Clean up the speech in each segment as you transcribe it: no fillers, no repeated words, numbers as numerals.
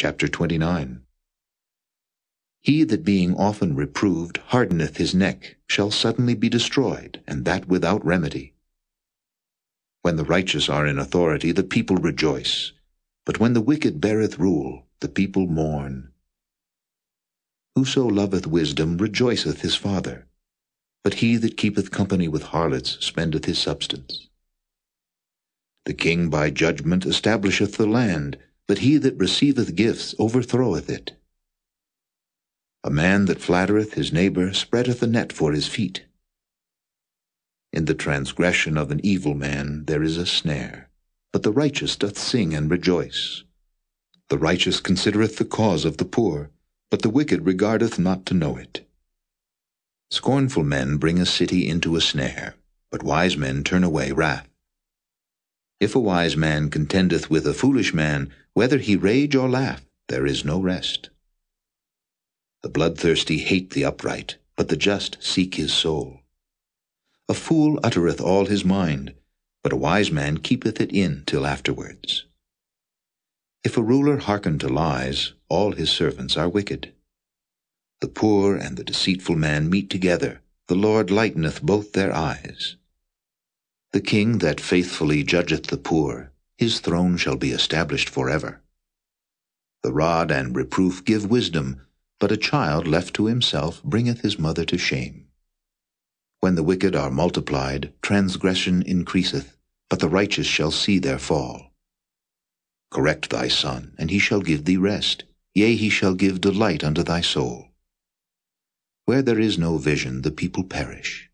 Chapter 29. He that being often reproved hardeneth his neck shall suddenly be destroyed, and that without remedy. When the righteous are in authority, the people rejoice, but when the wicked beareth rule, the people mourn. Whoso loveth wisdom rejoiceth his father, but he that keepeth company with harlots spendeth his substance. The king by judgment establisheth the land, but he that receiveth gifts overthroweth it. A man that flattereth his neighbor spreadeth a net for his feet. In the transgression of an evil man there is a snare, but the righteous doth sing and rejoice. The righteous considereth the cause of the poor, but the wicked regardeth not to know it. Scornful men bring a city into a snare, but wise men turn away wrath. If a wise man contendeth with a foolish man, whether he rage or laugh, there is no rest. The bloodthirsty hate the upright, but the just seek his soul. A fool uttereth all his mind, but a wise man keepeth it in till afterwards. If a ruler hearken to lies, all his servants are wicked. The poor and the deceitful man meet together, the Lord lighteneth both their eyes. The king that faithfully judgeth the poor, his throne shall be established forever. The rod and reproof give wisdom, but a child left to himself bringeth his mother to shame. When the wicked are multiplied, transgression increaseth, but the righteous shall see their fall. Correct thy son, and he shall give thee rest, yea, he shall give delight unto thy soul. Where there is no vision, the people perish,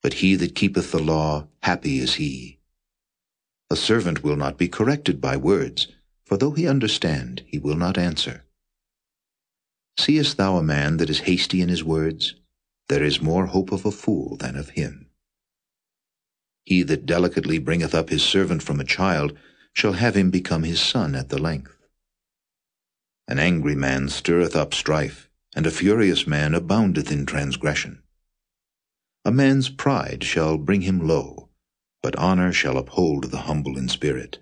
but he that keepeth the law, happy is he. A servant will not be corrected by words, for though he understand, he will not answer. Seest thou a man that is hasty in his words? There is more hope of a fool than of him. He that delicately bringeth up his servant from a child shall have him become his son at the length. An angry man stirreth up strife, and a furious man aboundeth in transgression. A man's pride shall bring him low, but honor shall uphold the humble in spirit.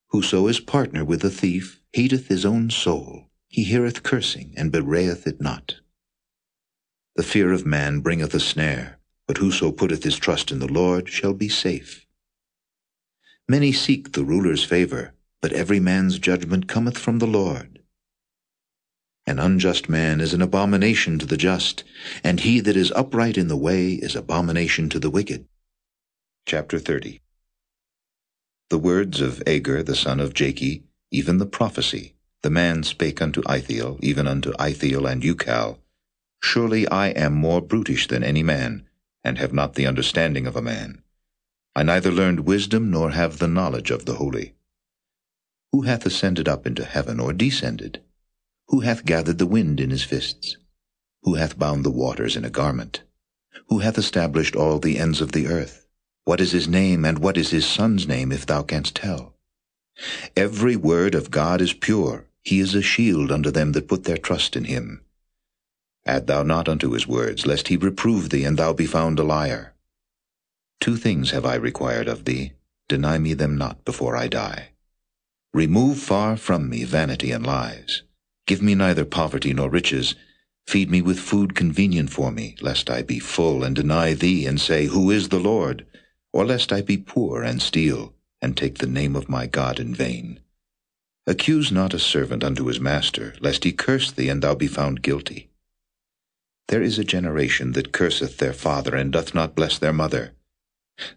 Whoso is partner with a thief hateth his own soul. He heareth cursing, and bewrayeth it not. The fear of man bringeth a snare, but whoso putteth his trust in the Lord shall be safe. Many seek the ruler's favor, but every man's judgment cometh from the Lord. An unjust man is an abomination to the just, and he that is upright in the way is abomination to the wicked. Chapter 30. The words of Agur the son of Jakeh, even the prophecy, the man spake unto Ithiel, even unto Ithiel and Ucal, Surely I am more brutish than any man, and have not the understanding of a man. I neither learned wisdom, nor have the knowledge of the holy. Who hath ascended up into heaven, or descended? Who hath gathered the wind in his fists? Who hath bound the waters in a garment? Who hath established all the ends of the earth? What is his name, and what is his son's name, if thou canst tell? Every word of God is pure. He is a shield unto them that put their trust in him. Add thou not unto his words, lest he reprove thee, and thou be found a liar. 2 things have I required of thee. Deny me them not before I die. Remove far from me vanity and lies. Give me neither poverty nor riches. Feed me with food convenient for me, lest I be full and deny thee, and say, Who is the Lord? Or lest I be poor and steal, and take the name of my God in vain. Accuse not a servant unto his master, lest he curse thee, and thou be found guilty. There is a generation that curseth their father, and doth not bless their mother.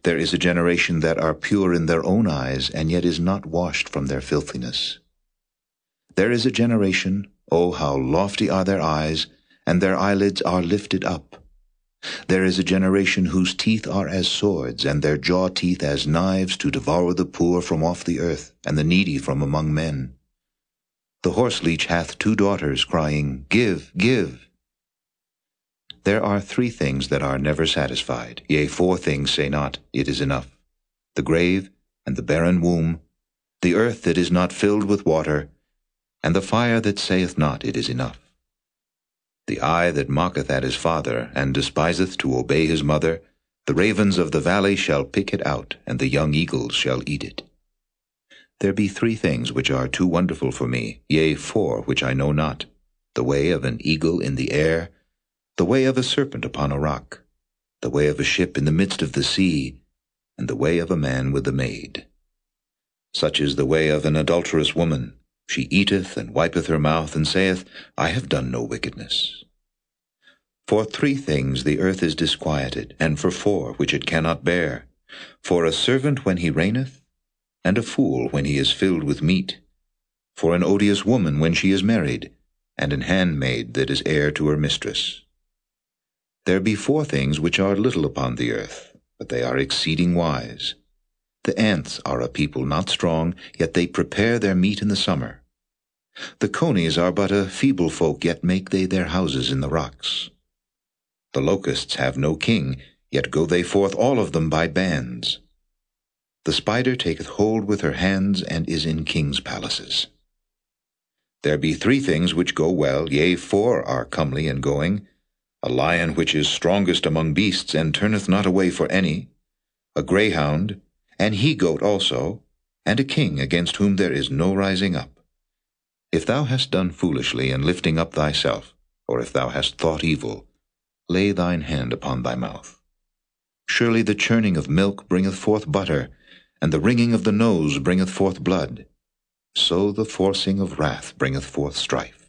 There is a generation that are pure in their own eyes, and yet is not washed from their filthiness. There is a generation, O how lofty are their eyes, and their eyelids are lifted up. There is a generation whose teeth are as swords, and their jaw teeth as knives, to devour the poor from off the earth, and the needy from among men. The horseleech hath 2 daughters, crying, Give, give. There are 3 things that are never satisfied, yea, 4 things say not, It is enough. The grave, and the barren womb, the earth that is not filled with water, and the fire that saith not, It is enough. The eye that mocketh at his father, and despiseth to obey his mother, the ravens of the valley shall pick it out, and the young eagles shall eat it. There be three things which are too wonderful for me, yea, four which I know not: the way of an eagle in the air, the way of a serpent upon a rock, the way of a ship in the midst of the sea, and the way of a man with a maid. Such is the way of an adulterous woman. She eateth and wipeth her mouth, and saith, I have done no wickedness. For three things the earth is disquieted, and for four which it cannot bear: for a servant when he reigneth, and a fool when he is filled with meat, for an odious woman when she is married, and an handmaid that is heir to her mistress. There be four things which are little upon the earth, but they are exceeding wise. The ants are a people not strong, yet they prepare their meat in the summer. The conies are but a feeble folk, yet make they their houses in the rocks. The locusts have no king, yet go they forth all of them by bands. The spider taketh hold with her hands, and is in kings' palaces. There be three things which go well, yea, four are comely in going: a lion which is strongest among beasts, and turneth not away for any, a greyhound, an he-goat also, and a king against whom there is no rising up. If thou hast done foolishly in lifting up thyself, or if thou hast thought evil, lay thine hand upon thy mouth. Surely the churning of milk bringeth forth butter, and the wringing of the nose bringeth forth blood. So the forcing of wrath bringeth forth strife.